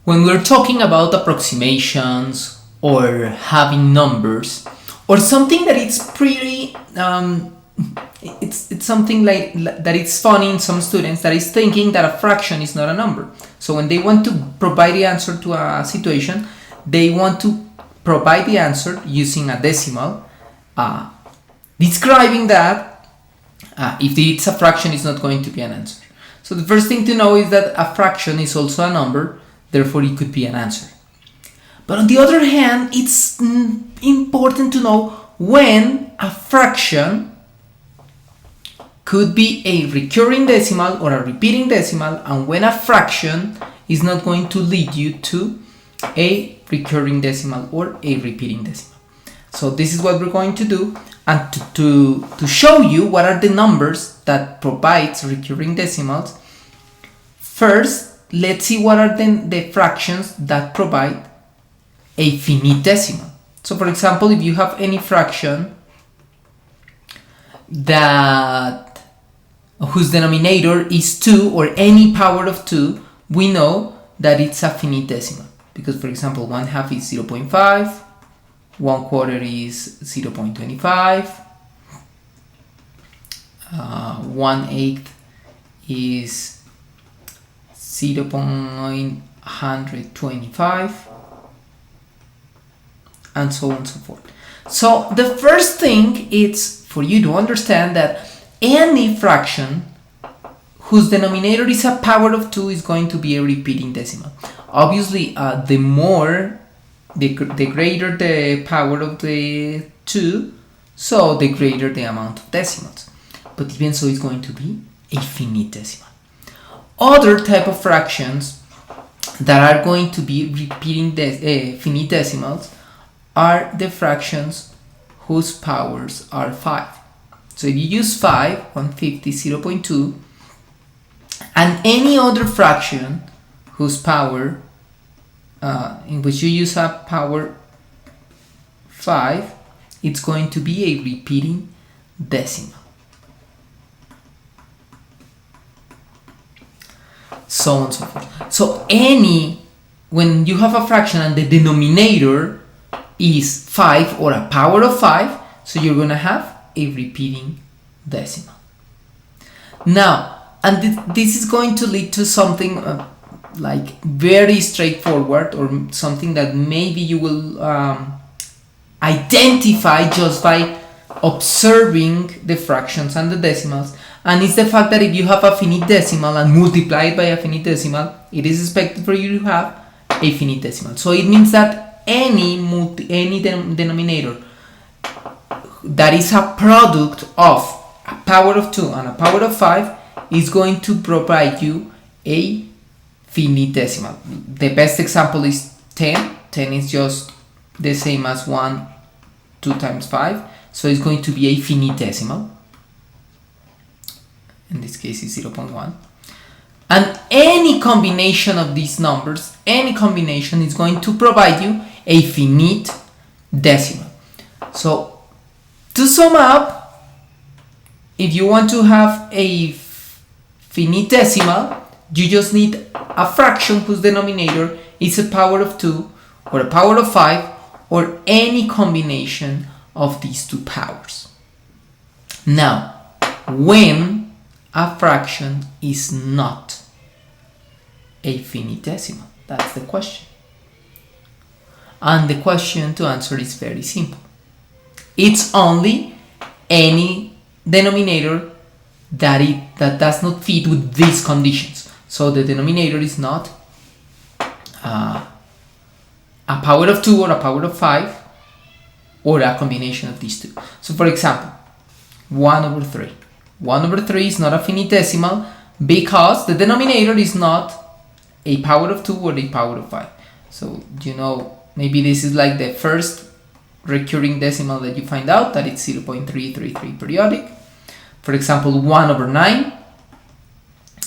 When we're talking about approximations or having numbers or something that it's pretty it's something like that it's funny in some students that is thinking that a fraction is not a number. So when they want to provide the answer to a situation, they want to provide the answer using a decimal, describing that if it's a fraction, it's not going to be an answer. So the first thing to know is that a fraction is also a number, therefore it could be an answer. But on the other hand, it's important to know when a fraction could be a recurring decimal or a repeating decimal, and when a fraction is not going to lead you to a recurring decimal or a repeating decimal. So this is what we're going to do, and to show you what are the numbers that provides recurring decimals, first let's see what are the fractions that provide a finite decimal. So for example, if you have any fraction that whose denominator is 2 or any power of 2, we know that it's a finite decimal, because for example 1/2 is 0.5, 1/4 is 0.25, 1/8 is 0.125, and so on and so forth. So the first thing is for you to understand that any fraction whose denominator is a power of 2 is going to be a repeating decimal. Obviously, the greater the power of the 2, so the greater the amount of decimals. But even so, it's going to be a finite decimal. Other type of fractions that are going to be repeating finite decimals are the fractions whose powers are 5. So if you use 5, 1/50, 0.2, and any other fraction whose power, in which you use a power 5, it's going to be a repeating decimal. So on and so forth. So when you have a fraction and the denominator is 5 or a power of 5, so you're going to have a repeating decimal. Now, and this is going to lead to something like very straightforward, or something that maybe you will identify just by observing the fractions and the decimals, and it's the fact that if you have a finite decimal and multiply it by a finite decimal, it is expected for you to have a finite decimal. So it means that any denominator that is a product of a power of 2 and a power of 5 is going to provide you a finite decimal. The best example is 10. 10 is just the same as 1, 2 times 5. So it's going to be a finite decimal. In this case is 0.1. And any combination of these numbers, any combination is going to provide you a finite decimal. So to sum up, if you want to have a finite decimal, you just need a fraction whose denominator is a power of 2 or a power of 5 or any combination of these two powers. Now, when a fraction is not a finite decimal, that's the question. And the question to answer is very simple. It's only any denominator that does not fit with these conditions. So the denominator is not a power of 2 or a power of 5 or a combination of these two. So for example, 1/3. 1/3 is not a finite decimal because the denominator is not a power of 2 or a power of 5. So maybe this is like the first recurring decimal that you find out, that it's 0.333 periodic. For example, 1/9,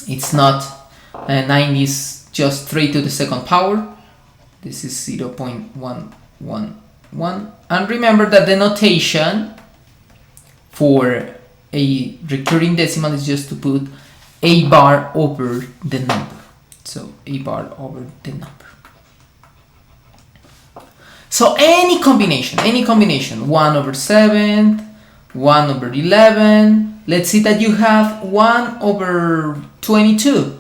it's not, 9 is just 3 to the second power. This is 0.111. And remember that the notation for a recurring decimal is just to put a bar over the number. So a bar over the number. So any combination, 1 over 7, 1 over 11, let's see that you have 1 over 22.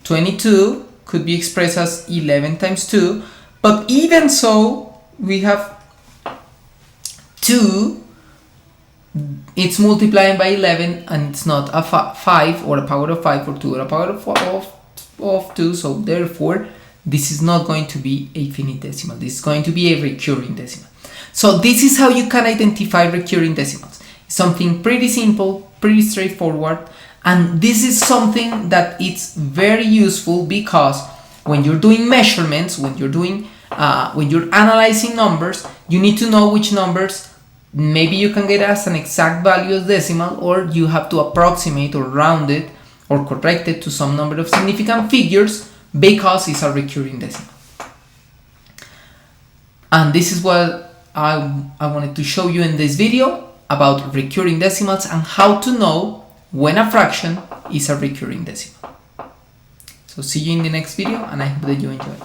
22 could be expressed as 11 times 2, but even so, we have 2, it's multiplying by 11, and it's not a 5 or a power of 5 or 2 or a power of 2, so therefore this is not going to be a finite decimal. This is going to be a recurring decimal. So this is how you can identify recurring decimals. Something pretty simple, pretty straightforward, and this is something that it's very useful because when you're doing measurements, when you're analyzing numbers, you need to know which numbers maybe you can get as an exact value as decimal, or you have to approximate or round it or correct it to some number of significant figures because it's a recurring decimal. And this is what I wanted to show you in this video about recurring decimals and how to know when a fraction is a recurring decimal. So see you in the next video, and I hope that you enjoy.